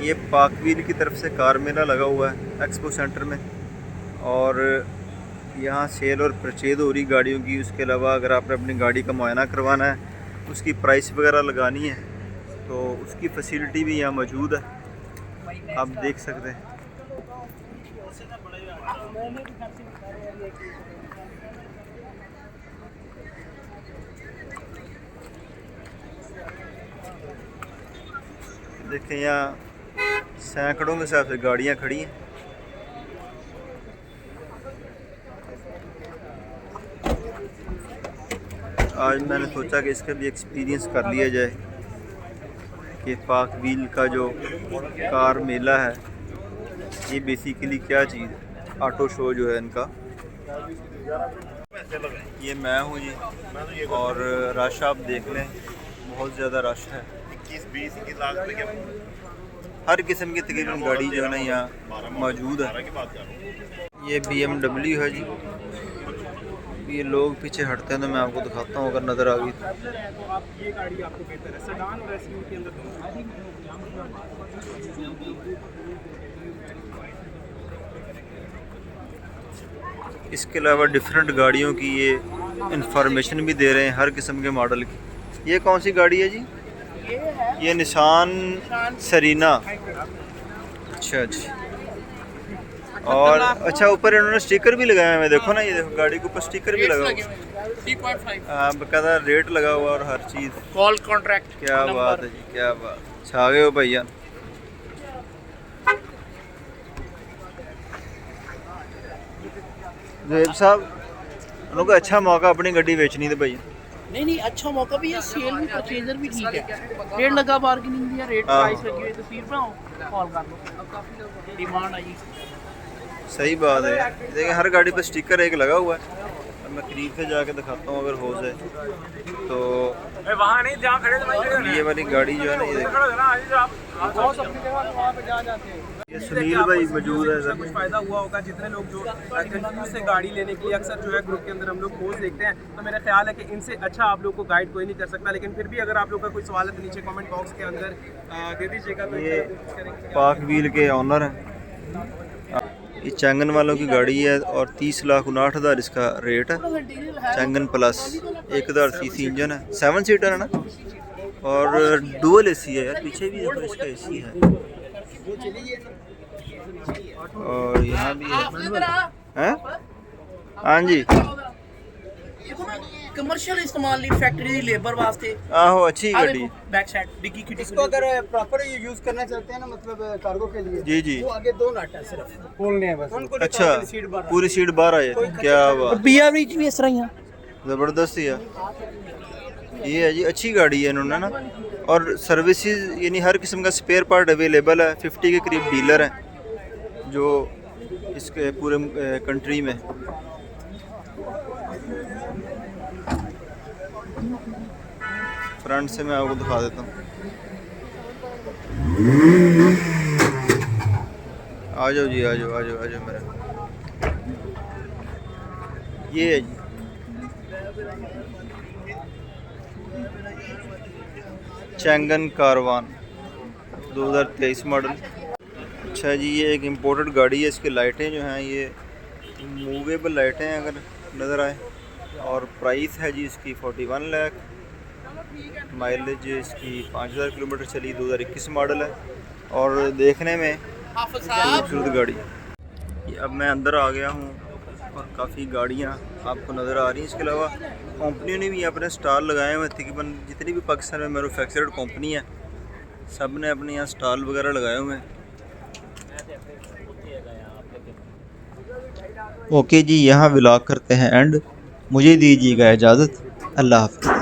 ये पाक व्हील की तरफ से कार मेला लगा हुआ है एक्सपो सेंटर में, और यहाँ सेल और परचेज हो रही गाड़ियों की। उसके अलावा अगर आपने अपनी गाड़ी का मुआयना करवाना है, उसकी प्राइस वगैरह लगानी है, तो उसकी फैसिलिटी भी यहाँ मौजूद है, आप देख सकते हैं। देखें यहाँ सैकड़ों के हिसाब से गाड़ियाँ खड़ी हैं। आज मैंने सोचा कि इसका भी एक्सपीरियंस कर लिया जाए कि पाक व्हील का जो कार मेला है ये बेसिकली क्या चीज़ है। ऑटो शो जो है इनका, ये मैं हूँ जी, और रश आप देख लें, बहुत ज़्यादा रश है। 21-20 लाख हर किस्म की तकरीबन गाड़ी जो है ना यहाँ मौजूद है। ये BMW है जी। ये लोग पीछे हटते हैं तो मैं आपको दिखाता हूँ अगर नज़र आ गई। इसके अलावा डिफरेंट गाड़ियों की ये इंफॉर्मेशन भी दे रहे हैं, हर किस्म के मॉडल की। ये कौन सी गाड़ी है जी? ये निसान सरीना। अच्छा अच्छा। और अच्छा, ऊपर इन्होंने स्टिकर भी लगाया है, देखो ना, ये देखो गाड़ी के ऊपर स्टिकर भी लगा हुआ है। 3.5 बकायदा रेट लगा हुआ और हर चीज़, कॉल कॉन्ट्रैक्ट। क्या बात है जी, क्या बात। छा गए हो भैया। जोएब साहब, उनको अच्छा मौका अपनी गड्डी बेचनी थी भैया। नहीं, अच्छा मौका भी है, सेल भी, परचेजर भी ठीक है। रेट लगा, बार्गेनिंग भी है, रेट प्राइस लगी हुई, तस्वीर बनाओ, कॉल कर लो, डिमांड आई। सही बात है। देखिए हर गाड़ी पर स्टिकर एक लगा हुआ है। अब मैं करीब से जाके दिखाता हूँ अगर हो जाए तो। वहाँ नहीं, जहाँ खड़े ये वाली गाड़ी जो है ना, ये सुनील भाई मौजूद है। कुछ फ़ायदा हुआ होगा जितने लोग जो कंफ्यूज से गाड़ी लेने के लिए अक्सर जो है ग्रुप के अंदर हम लोग पोस्ट देखते हैं, तो मेरा ख्याल है कि इनसे अच्छा आप लोग को गाइड कोई नहीं कर सकता। लेकिन फिर भी अगर आप लोग का कोई सवाल है तो नीचे कमेंट बॉक्स के अंदर दे दीजिएगा। तो ये पाक व्हील के ऑनर हैं। ये चैंगन वालों की गाड़ी है और 30,59,000 इसका रेट है। चैंगन प्लस 1000 सीसी इंजन है, 7 सीटर है ना, और डुअल एसी है यार, पीछे भी देखो इसका एसी है। और यहाँ भी है। हाँ जी, कमर्शियल इस्तेमाल नहीं, फैक्ट्री दी लेबर वास्ते। आहो अच्छी गाड़ी। बैक साइड डिग्गी की इसको अगर प्रॉपर यूज करना चाहते हैं ना, मतलब कार्गो के लिए, जी जी, वो आगे 2 नट है सिर्फ खोलने हैं बस। अच्छा, पूरी सीट बाहर आ जाती, क्या बात। बियर भी इस तरह ही है, ज़बरदस्त है। ये है जी, अच्छी गाड़ी है इन्होंने ना। और सर्विसेज यानी हर किस्म का स्पेयर पार्ट अवेलेबल है। 50 के करीब डीलर हैं जो इसके पूरे कंट्री में। फ्रंट से मैं आपको दिखा देता हूँ। आ जाओ जी, आ जाओ आ जाओ आ जाओ मेरा। ये है जी चैंगन कारवान 2023 मॉडल। अच्छा जी, ये एक इम्पोर्टेड गाड़ी है। इसकी लाइटें जो हैं ये मूवेबल लाइटें हैं अगर नज़र आए। और प्राइस है जी इसकी 41 लाख। माइलेज इसकी 5000 किलोमीटर चली, 2021 मॉडल है और देखने में खूबसूरत गाड़ी। ये अब मैं अंदर आ गया हूँ और काफ़ी गाड़ियाँ आपको नज़र आ रही हैं। इसके अलावा कंपनियों ने भी अपने स्टॉल लगाए हुए हैं। तकरीबन जितनी भी पाकिस्तान में मैन्युफैक्चर्ड कंपनी है, सब ने अपने यहाँ स्टॉल वगैरह लगाए हुए हैं। ओके जी, यहाँ व्लॉग करते हैं एंड। मुझे दीजिएगा इजाज़त। अल्लाह हाफ़िज़।